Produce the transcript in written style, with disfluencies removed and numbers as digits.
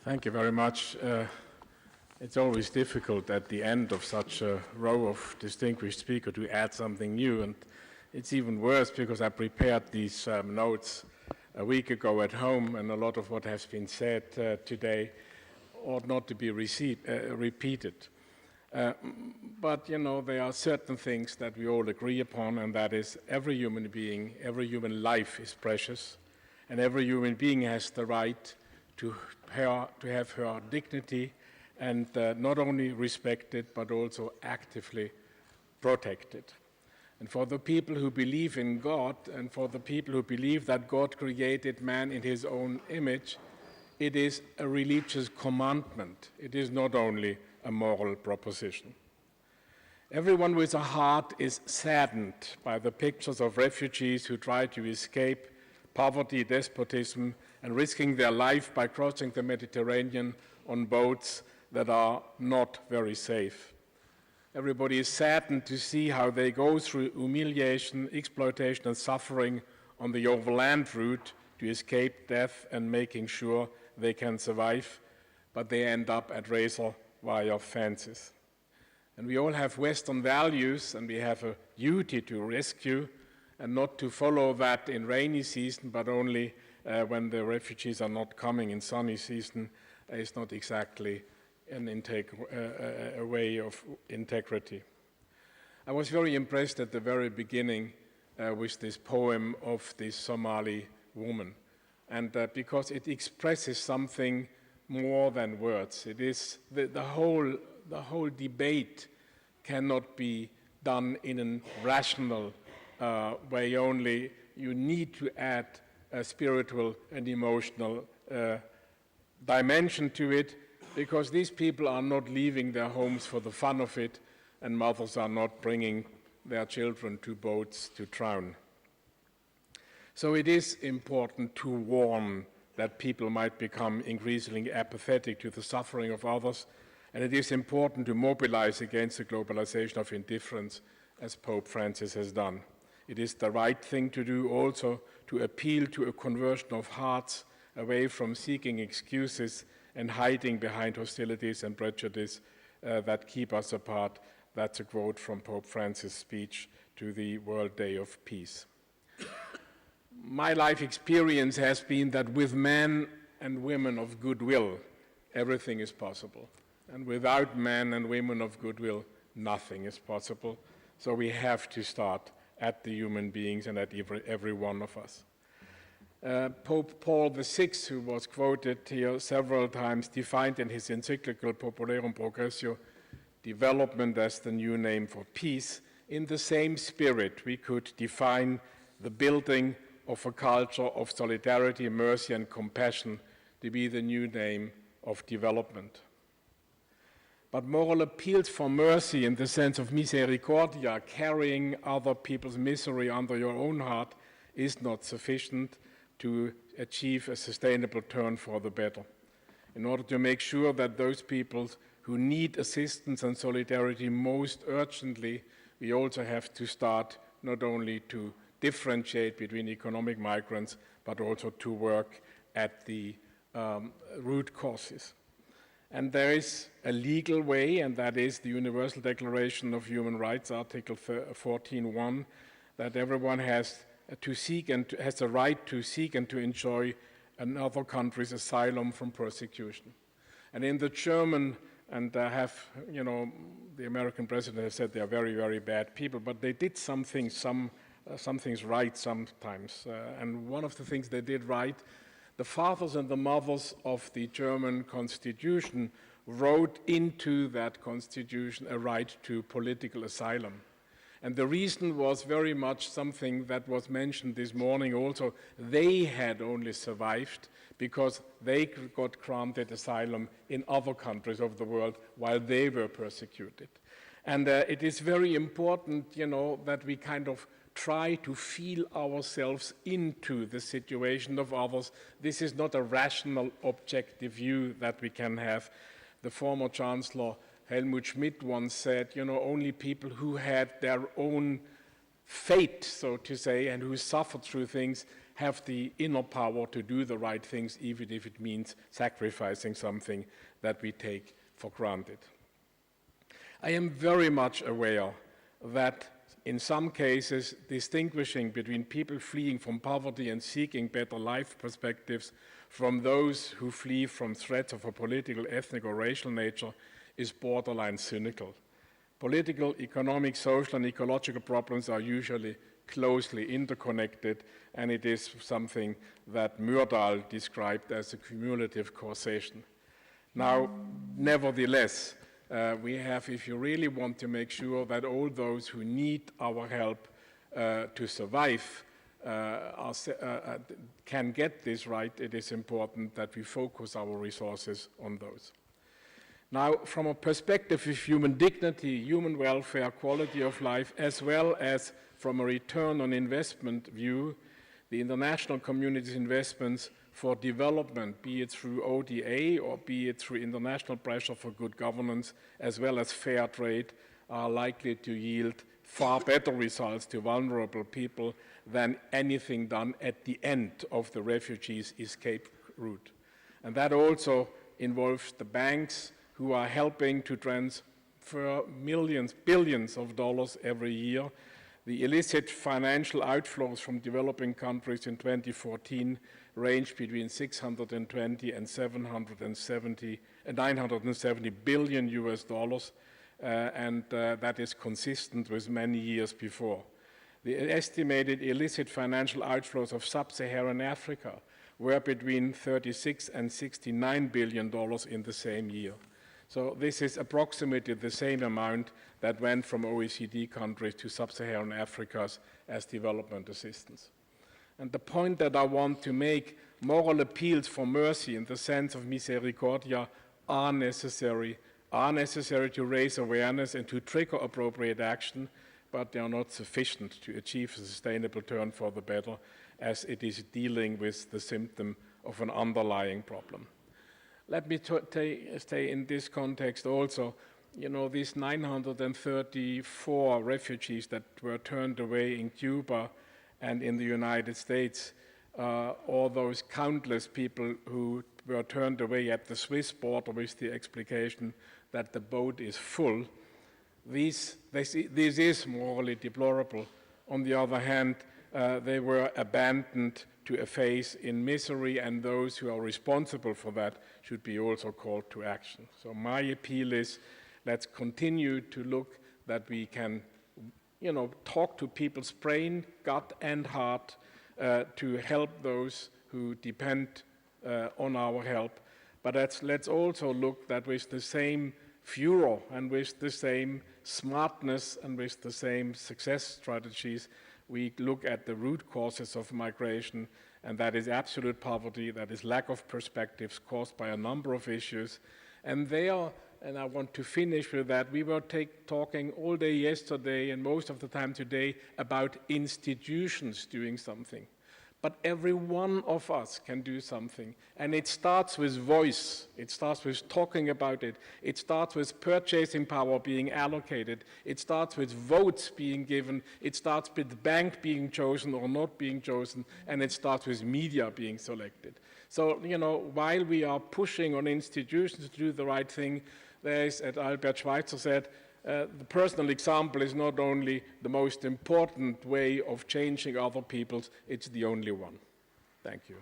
Thank you very much. It's always difficult at the end of such a row of distinguished speakers to add something new, and it's even worse because I prepared these notes a week ago at home, and a lot of what has been said today ought not to be repeated. But, you know, there are certain things that we all agree upon, and that is every human being, every human life is precious, and every human being has the right to have her dignity and not only respected, but also actively protected. And for the people who believe in God, and for the people who believe that God created man in his own image, it is a religious commandment. It is not only a moral proposition. Everyone with a heart is saddened by the pictures of refugees who try to escape poverty, despotism, and risking their life by crossing the Mediterranean on boats that are not very safe. Everybody is saddened to see how they go through humiliation, exploitation, and suffering on the overland route to escape death and making sure they can survive, but they end up at razor wire fences. And we all have Western values, and we have a duty to rescue and not to follow that in rainy season, but only when the refugees are not coming in sunny season. Is not exactly a way of integrity. I was very impressed at the very beginning with this poem of this Somali woman, and because it expresses something more than words. It is the whole debate cannot be done in a rational way only. You need to add a spiritual and emotional dimension to it, because these people are not leaving their homes for the fun of it, and mothers are not bringing their children to boats to drown. So it is important to warn that people might become increasingly apathetic to the suffering of others, and it is important to mobilize against the globalization of indifference, as Pope Francis has done. It is the right thing to do also to appeal to a conversion of hearts away from seeking excuses and hiding behind hostilities and prejudice that keep us apart. That's a quote from Pope Francis' speech to the World Day of Peace. My life experience has been that with men and women of goodwill, everything is possible. And without men and women of goodwill, nothing is possible. So we have to start at the human beings and at every one of us. Pope Paul VI, who was quoted here several times, defined in his encyclical Populorum Progressio development as the new name for peace. In the same spirit, we could define the building of a culture of solidarity, mercy, and compassion to be the new name of development. But moral appeals for mercy in the sense of misericordia, carrying other people's misery under your own heart, is not sufficient to achieve a sustainable turn for the better. In order to make sure that those people who need assistance and solidarity most urgently, we also have to start not only to differentiate between economic migrants, but also to work at the root causes. And there is a legal way, and that is the Universal Declaration of Human Rights, Article 14.1, that everyone has to seek and has the right to seek and to enjoy another country's asylum from persecution. And in the German, and the American president has said they are very, very bad people, but they did some things right sometimes. And one of the things they did right, the fathers and the mothers of the German constitution wrote into that constitution a right to political asylum. And the reason was very much something that was mentioned this morning also. They had only survived because they got granted asylum in other countries of the world while they were persecuted. And it is very important, that we kind of try to feel ourselves into the situation of others. This is not a rational, objective view that we can have. The former Chancellor Helmut Schmidt once said, only people who had their own fate, so to say, and who suffered through things have the inner power to do the right things, even if it means sacrificing something that we take for granted. I am very much aware that in some cases, distinguishing between people fleeing from poverty and seeking better life perspectives from those who flee from threats of a political, ethnic, or racial nature is borderline cynical. Political, economic, social, and ecological problems are usually closely interconnected, and it is something that Myrdal described as a cumulative causation. Now, nevertheless, we have, if you really want to make sure that all those who need our help to survive can get this right, it is important that we focus our resources on those. Now, from a perspective of human dignity, human welfare, quality of life, as well as from a return on investment view, the international community's investments for development, be it through ODA or be it through international pressure for good governance, as well as fair trade, are likely to yield far better results to vulnerable people than anything done at the end of the refugees' escape route. And that also involves the banks who are helping to transfer millions, billions of dollars every year. The illicit financial outflows from developing countries in 2014 ranged between 620 and 970 billion US dollars, and that is consistent with many years before. The estimated illicit financial outflows of sub-Saharan Africa were between 36 and 69 billion dollars in the same year. So this is approximately the same amount that went from OECD countries to sub-Saharan Africa as development assistance. And the point that I want to make, moral appeals for mercy in the sense of misericordia are necessary to raise awareness and to trigger appropriate action, but they are not sufficient to achieve a sustainable turn for the better, as it is dealing with the symptom of an underlying problem. Let me stay in this context also. You know, these 934 refugees that were turned away in Cuba and in the United States, or those countless people who were turned away at the Swiss border with the explication that the boat is full, this is morally deplorable. On the other hand, they were abandoned to a fate in misery, and those who are responsible for that should be also called to action. So my appeal is, let's continue to look that we can, talk to people's brain, gut, and heart to help those who depend on our help. But let's also look that with the same furor and with the same smartness and with the same success strategies, we look at the root causes of migration, and that is absolute poverty, that is lack of perspectives caused by a number of issues. And there, and I want to finish with that, we were talking all day yesterday and most of the time today about institutions doing something. But every one of us can do something. And it starts with voice. It starts with talking about it. It starts with purchasing power being allocated. It starts with votes being given. It starts with the bank being chosen or not being chosen. And it starts with media being selected. So, while we are pushing on institutions to do the right thing, there is, as Albert Schweitzer said, the personal example is not only the most important way of changing other people's, it's the only one. Thank you.